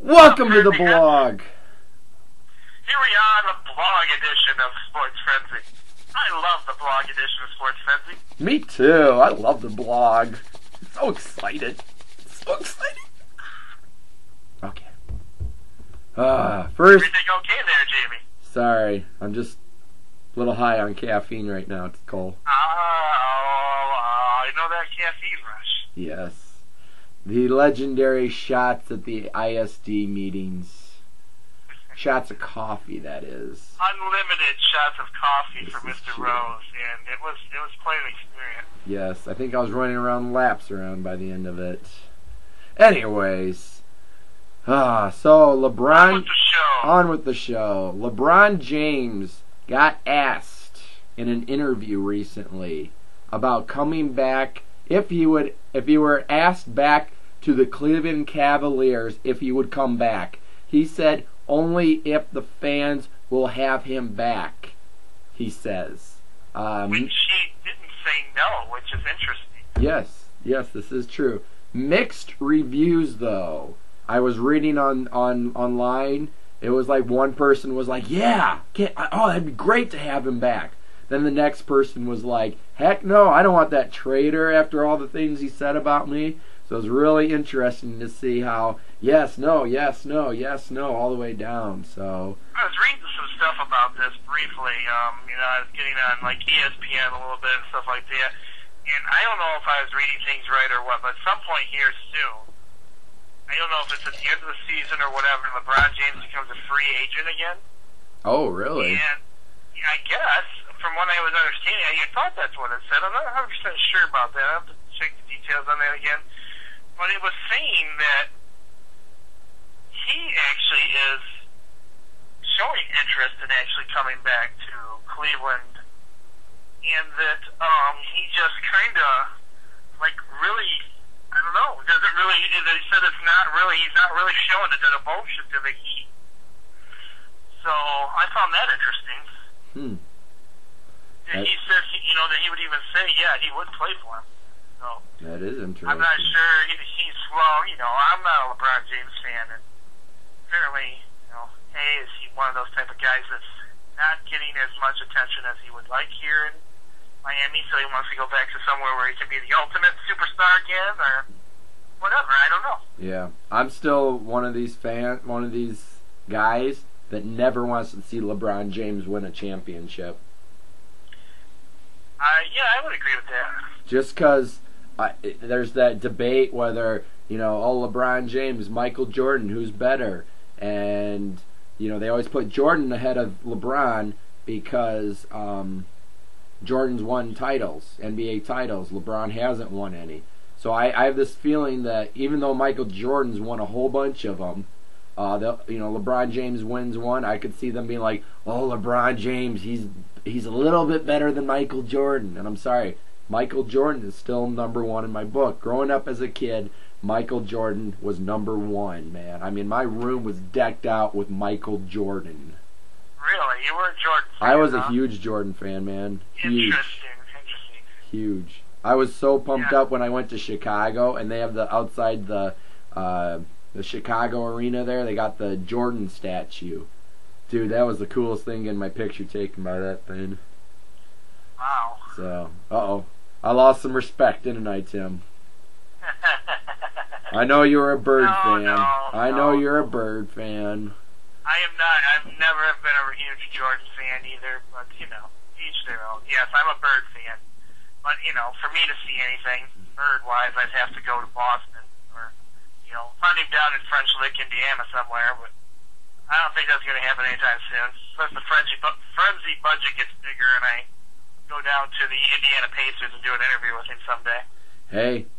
Welcome to the blog. Here we are, the blog edition of Sports Frenzy. I love the blog edition of Sports Frenzy. Me too. I love the blog. So excited. So excited. Okay. First. Everything okay there, Jamie? Sorry, I'm just a little high on caffeine right now. It's cold. I know that caffeine rush. Yes. The legendary shots at the ISD meetings. Shots of coffee, that is. Unlimited shots of coffee This for is Mr. true. Rose, and it was quite an experience. Yes, I think I was running around laps around by the end of it. Anyways. So LeBron... On with the show. On with the show. LeBron James got asked in an interview recently about coming back, if he were asked back to the Cleveland Cavaliers, if he would come back. He said, only if the fans will have him back, he says. Which he didn't say no, which is interesting. Yes, this is true. Mixed reviews, though. I was reading online. It was like one person was like, yeah, that'd be great to have him back. Then the next person was like, heck no, I don't want that traitor after all the things he said about me. So it was really interesting to see how yes, no, all the way down. So I was reading some stuff about this briefly. I was getting on like ESPN a little bit and stuff like that. And I don't know if I was reading things right or what, but at some point here soon, I don't know if it's at the end of the season or whatever, LeBron James becomes a free agent again. Oh, really? And I guess, from what I was understanding, I thought that's what it said. I'm not 100% sure about that. I'll have to check the details on that again. But it was saying that he actually is showing interest in actually coming back to Cleveland, and that he just kind of, like, really, I don't know, doesn't really, they said it's not really, he's not really showing the devotion to the Heat. So I found that interesting. And he says, that he would even say, yeah, he would play for him. So That is interesting. I'm not sure he's, well, I'm not a LeBron James fan, and apparently, hey, is he one of those type of guys that's not getting as much attention as he would like here in Miami, so he wants to go back to somewhere where he can be the ultimate superstar again, or whatever, I don't know. Yeah, I'm still one of these guys that never wants to see LeBron James win a championship. Yeah, I would agree with that. Just because there's that debate whether, LeBron James, Michael Jordan, who's better? And, they always put Jordan ahead of LeBron because Jordan's won titles, NBA titles. LeBron hasn't won any. So I have this feeling that even though Michael Jordan's won a whole bunch of them, LeBron James wins one, I could see them being like, oh, LeBron James, he's a little bit better than Michael Jordan. And I'm sorry, Michael Jordan is still number one in my book. Growing up as a kid, Michael Jordan was number one, man. I mean, my room was decked out with Michael Jordan. Really? You were a Jordan fan, I was a huge Jordan fan, man. Huge. Interesting. Huge. I was so pumped up when I went to Chicago, and they have outside the Chicago arena there, they got the Jordan statue. Dude, that was the coolest thing, getting my picture taken by that thing. Wow. So, I lost some respect, didn't I, Tim? I know you're a Bird fan. I know you're a Bird fan. I am not. I've never been a huge Jordan fan either, but, each their own. Yes, I'm a Bird fan. But, for me to see anything Bird-wise, I'd have to go to Boston or, hunt him down in French Lick, Indiana somewhere, but I don't think that's going to happen anytime soon. Unless the frenzy budget gets bigger and I go down to the Indiana Pacers and do an interview with him someday. Hey,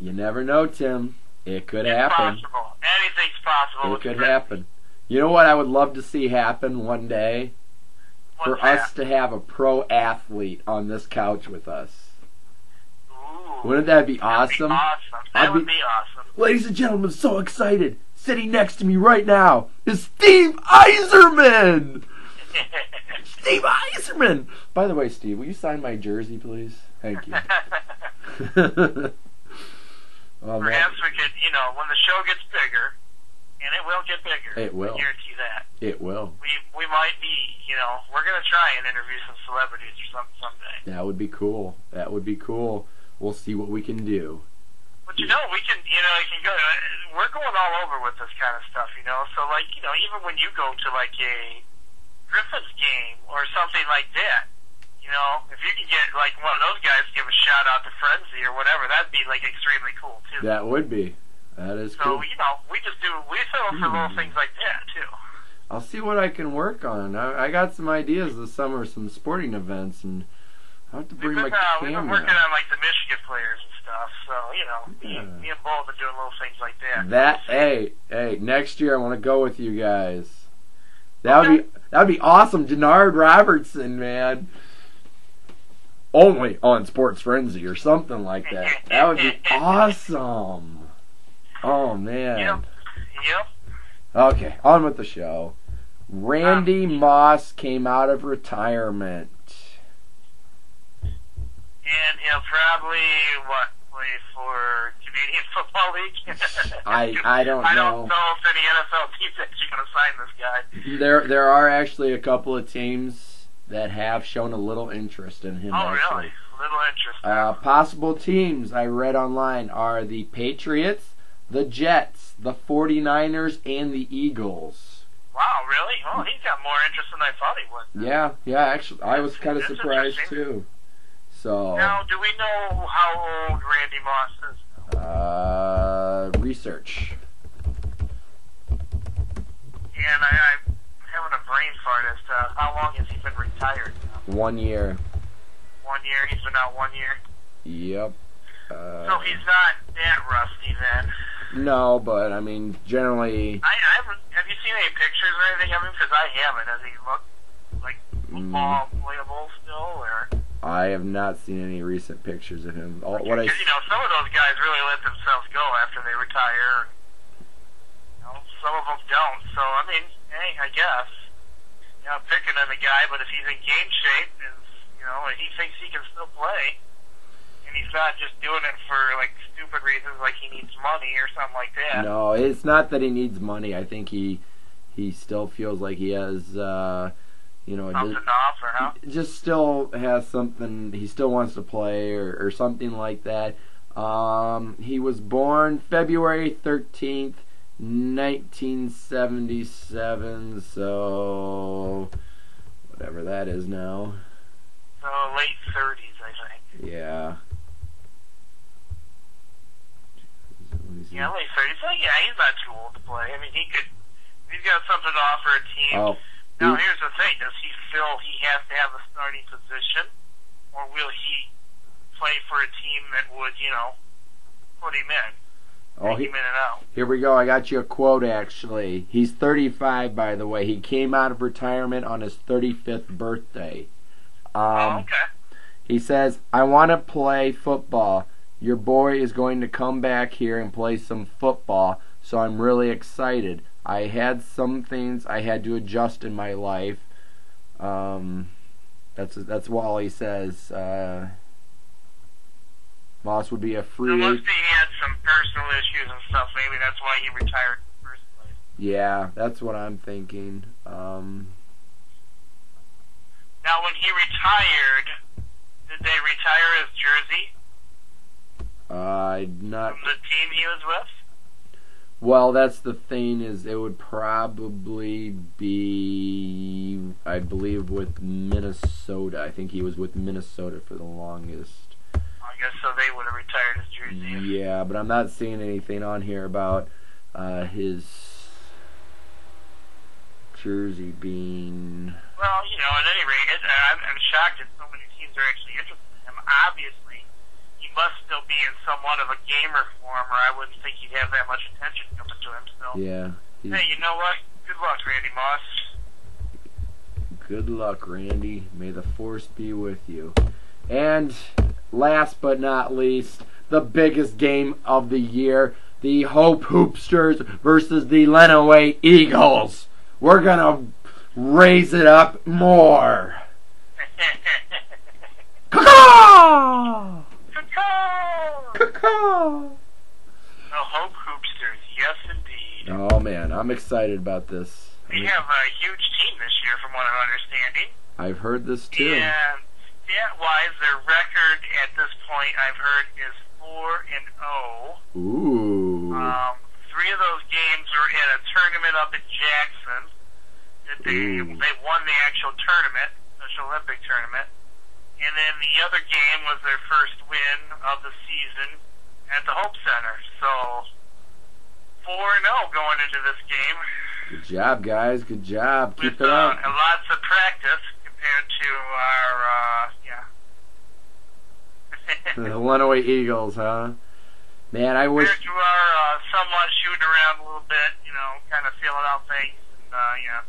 you never know, Tim. It could happen. It's possible. Anything's possible. It could happen. You know what I would love to see happen one day? For us to have a pro athlete on this couch with us. Ooh, Wouldn't that be awesome? That would be awesome. Ladies and gentlemen, so excited. Sitting next to me right now is Steve Yzerman. Steve Yzerman. By the way, Steve, will you sign my jersey, please? Thank you. Perhaps we could, when the show gets bigger, and it will it'll get bigger. It will. I guarantee that. It will. We might be, we're gonna try and interview some celebrities or something someday. That would be cool. That would be cool. We'll see what we can do. But we can, you can go. We're going all over with this kind of stuff, So like, even when you go to like a Griffins game or something like that, if you can get like one of those guys to give a shout out to Frenzy or whatever, that'd be like extremely cool too. That would be. That is cool. So we settle for little things like that too. I'll see what I can work on. I got some ideas this summer, some sporting events, and I have to bring my camera. We've been working on like the Michigan players and stuff. So me and Bo have been doing little things like that. Hey, next year I want to go with you guys. That'd be awesome. Denard Robertson, man. Only on Sports Frenzy or something like that. That would be awesome. Oh man. Yep. Okay, on with the show. Randy Moss came out of retirement. And he'll probably play for Canadian Football League. I don't know. I don't know if any NFL team's actually going to sign this guy. There are actually a couple of teams that have shown a little interest in him. Oh, actually. Really? Little interest. Possible teams I read online are the Patriots, the Jets, the 49ers, and the Eagles. Wow, really? Oh, he's got more interest than I thought he would. Yeah, actually, I was kind of surprised too. So. Now, do we know how old Randy Moss is? Research. And I'm having a brain fart as to how long has he been retired now? 1 year. 1 year? He's been out 1 year? Yep. So he's not that rusty then? No, but I mean, generally. Have you seen any pictures or anything of him? Because I haven't. Does he look like football playable still, or? I have not seen any recent pictures of him. Because some of those guys really let themselves go after they retire. Some of them don't. So I mean, hey, I guess. I'm picking on the guy, but if he's in game shape and and he thinks he can still play, and he's not just doing it for like stupid reasons, like he needs money or something like that. No, it's not that he needs money. I think he still feels like he has, something to offer, huh? Just still has something. He still wants to play or something like that. He was born February 13th, 1977. So whatever that is now. So late 30s, I think. Yeah. Yeah, late 30s. So yeah, he's not too old to play. I mean, he's got something to offer a team. Oh. Now, here's the thing. Does he feel he has to have a starting position? Or will he play for a team that would, put him in? Take him in and out? Here we go. I got you a quote, actually. He's 35, by the way. He came out of retirement on his 35th birthday. Okay. He says, I want to play football. Your boy is going to come back here and play some football, so I'm really excited. I had some things I had to adjust in my life. That's all he says. Moss would be a free agent. Unless he had some personal issues and stuff, maybe that's why he retired in the first place. Yeah, that's what I'm thinking. Now, when he retired, did they retire his jersey? Not from the team he was with? Well, that's the thing, is it would probably be, I believe, with Minnesota. I think he was with Minnesota for the longest. I guess so they would have retired his jersey. Yeah, but I'm not seeing anything on here about his jersey being... Well, at any rate, I'm shocked that so many teams are actually interested in him. Obviously, he must still be in somewhat of a gamer form, or I wouldn't think he'd have that much attention coming to him still. Yeah. Hey, you know what? Good luck, Randy Moss. Good luck, Randy. May the force be with you. And last but not least, the biggest game of the year, the Hope Hoopsters versus the Lenawee Eagles. We're going to raise it up more. Caw-caw! Caw-caw! Caw-caw! The Hope Hoopsters, yes indeed. Oh man, I'm excited about this. They have a huge team this year, from what I'm understanding. I've heard this too. And stat-wise, their record at this point, I've heard, is 4-0. Ooh. 3 of those games were in a tournament up in Jackson. They won the actual tournament, Special Olympic tournament. And then the other game was their first win of the season at the Hope Center. So 4-0 going into this game. Good job, guys. Good job. Keep With, it up. And lots of practice compared to our, The Illinois Eagles, huh? Man, I wish. compared to our somewhat shooting around a little bit, kind of feeling out things. And,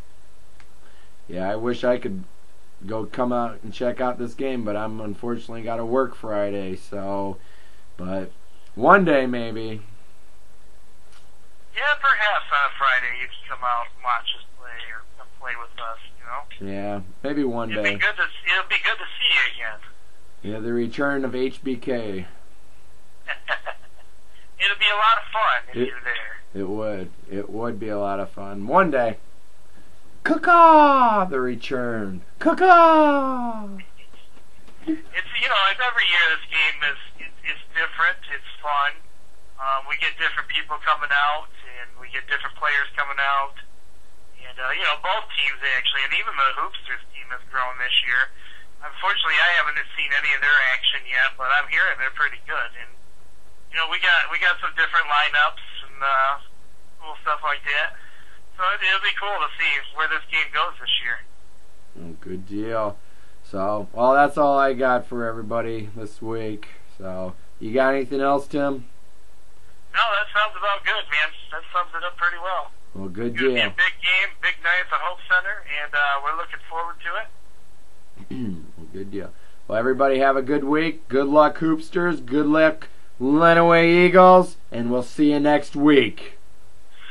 Yeah, I wish I could go come out and check out this game, but I'm unfortunately got to work Friday. So, but one day maybe. Yeah, perhaps on a Friday you can come out and watch us play or come play with us. Yeah, maybe one It'll day. be good to see you again. Yeah, the return of HBK. It'll be a lot of fun if you're there. It would. It would be a lot of fun. One day. Caw-caw! The return. Caw-caw! It's every year this game it's different. It's fun. We get different people coming out, and we get different players coming out. And, both teams actually, and even the Hoopsters team has grown this year. Unfortunately, I haven't seen any of their action yet, but I'm hearing they're pretty good. And, we got some different lineups and cool stuff like that. So it'll be cool to see where this game goes this year. Oh, good deal. So, well, that's all I got for everybody this week. So, you got anything else, Tim? No, that sounds about good, man. That sums it up pretty well. Well, good It's going to be deal. a big game, big night at the Hope Center, and we're looking forward to it. Well, good deal. Well, everybody have a good week. Good luck, Hoopsters. Good luck, Lenawee Eagles. And we'll see you next week.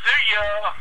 See ya!